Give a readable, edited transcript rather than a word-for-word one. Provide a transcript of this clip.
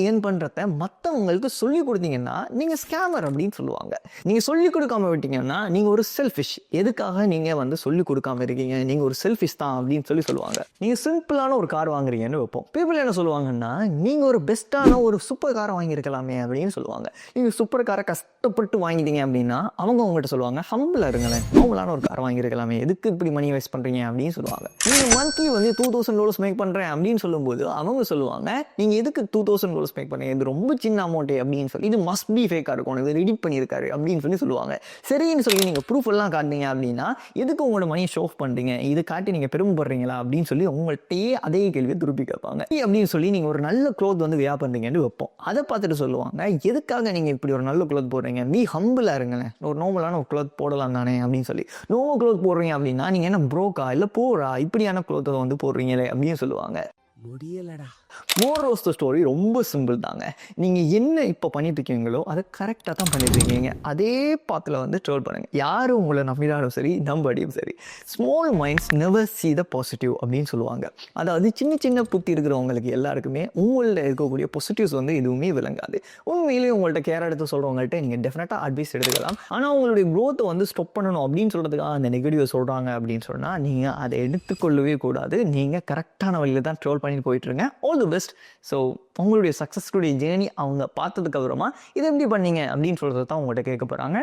Earn பண்ணுறத மற்றவங்களுக்கு சொல்லிக் கொடுத்தீங்கன்னா நீங்கள் ஸ்கேமர் அப்படின்னு சொல்லுவாங்க. நீங்கள் சொல்லிக் கொடுக்காம விட்டீங்கன்னா நீங்கள் ஒரு செல்ஃபிஷ். எதுக்காக நீங்கள் வந்து சொல்லிக் கொடுக்காம இருக்கீங்க, நீங்கள் ஒரு செல்ஃபிஷ் தான் அப்படின்னு சொல்லுவாங்க. நீங்கள் சிம்பிளான ஒரு கார் வாங்குறீங்கன்னு வைப்போம். பீப்புள் என்ன சொல்லுவாங்கன்னா, நீங்கள் ஒரு பெஸ்ட்டான ஒரு சூப்பர் காரை வாங்கியிருக்கலாமே அப்படின்னு சொல்லுவாங்க. நீங்கள் சூப்பர் காரை கஷ்டப்பட்டு வாங்கிட்டீங்க அப்படின்னா அவங்க உங்கள்கிட்ட சொல்லுவாங்க, ஹம்பிளாக இருங்களேன், நார்மலான ஒரு காரை வாங்கியிருக்கலாமே, எதுக்கு இப்படி மணி வேஸ்ட் பண்ணுறீங்க அப்படின்னு சொல்லுவாங்க. நீங்கள் மந்த்லி வந்து $2000 மேக் பண்ணுறேன் அப்படின்னு சொல்லும்போது அவங்க சொல்லுவாங்க, நீங்கள் எதுக்கு $2000 மேக் பண்ணீங்க, இது ரொம்ப சின்ன அமௌண்ட்டு அப்படின்னு சொல்லி, இது மஸ்ட் பி ஃபேக்காக இருக்கும், இது எடிட் பண்ணியிருக்காரு அப்படின்னு சொல்லுவாங்க. சரின்னு சொல்லி நீங்கள் ப்ரூஃப் எல்லாம் காட்டினீங்க அப்படின்னா எதுக்கு உங்களோட மணியை ஷோ ஆஃப் பண்ணுறீங்க, இது காட்டி நீங்கள் பெருமைப்படுறீங்களா அப்படின்னு சொல்லி உங்கள்கிட்டயே அதே கேள்வியை திருப்பி கேட்பாங்க. அப்படின்னு சொல்லி நீங்கள் ஒரு நல்ல க்ளோத் வந்து வியா பண்ணுறீங்கன்னு வைப்போம். அதை பார்த்துட்டு சொல்லுவாங்க, எதுக்காக நீங்கள் இப்படி ஒரு நல்ல க்ளோத் போடுறீங்க, நீ ஹம்பிளாக இருங்களேன், ஒரு நார்மலான ஒரு க்ளோத் போடலாம் தானே அப்படின்னு சொல்லி. நார்மல் க்ளோத் போடுறீங்க அப்படின்னா நீங்கள் என்ன ப்ரோக்கா இல்லை போரா, இப்படியான க்ளோத்தை வந்து போடுறீங்களே அப்படின்னு சொல்லுவாங்க. முடியலடா. மோர் ஆஃப் த ஸ்டோரி ரொம்ப சிம்பிள் தாங்க. நீங்கள் என்ன இப்போ பண்ணிட்டு இருக்கீங்களோ அதை கரெக்டாக தான் பண்ணிட்டு இருக்கீங்க. அதே பாத்தில் வந்து ட்ரோல் பண்ணுங்கள். யாரும் உங்களை நம்பினாலும் சரி நம்படியும் சரி, small minds never see the positive அப்படின்னு சொல்லுவாங்க. அதாவது சின்ன சின்ன புத்தி இருக்கிறவங்களுக்கு எல்லாருக்குமே உங்கள்கிட்ட இருக்கக்கூடிய பாசிட்டிவ்ஸ் வந்து எதுவுமே விளங்காது. உண்மையிலேயே உங்கள்கிட்ட கேர் எடுத்து சொல்கிறவங்கள்ட்ட நீங்கள் டெஃபினட்டாக அட்வைஸ் எடுத்துக்கலாம். ஆனால் உங்களுடைய க்ரோத்தை வந்து ஸ்டாப் பண்ணணும் அப்படின்னு சொல்கிறதுக்காக அந்த நெகட்டிவ் சொல்கிறாங்க அப்படின்னு சொன்னால் நீங்கள் அதை எடுத்துக்கொள்ளவே கூடாது. நீங்கள் கரெக்டான வழியில் தான் ட்ரோல் பண்ணிட்டு போயிட்டுருங்க. All the best. ஸோ உங்களுடைய சக்ஸஸ்ஃபுல்லுடைய ஜேர்னி அவங்க பார்த்ததுக்கு அப்புறமா இதை எப்படி பண்ணீங்க அப்படின்னு சொல்கிறது தான் உங்கள்கிட்ட கேட்க போகிறாங்க.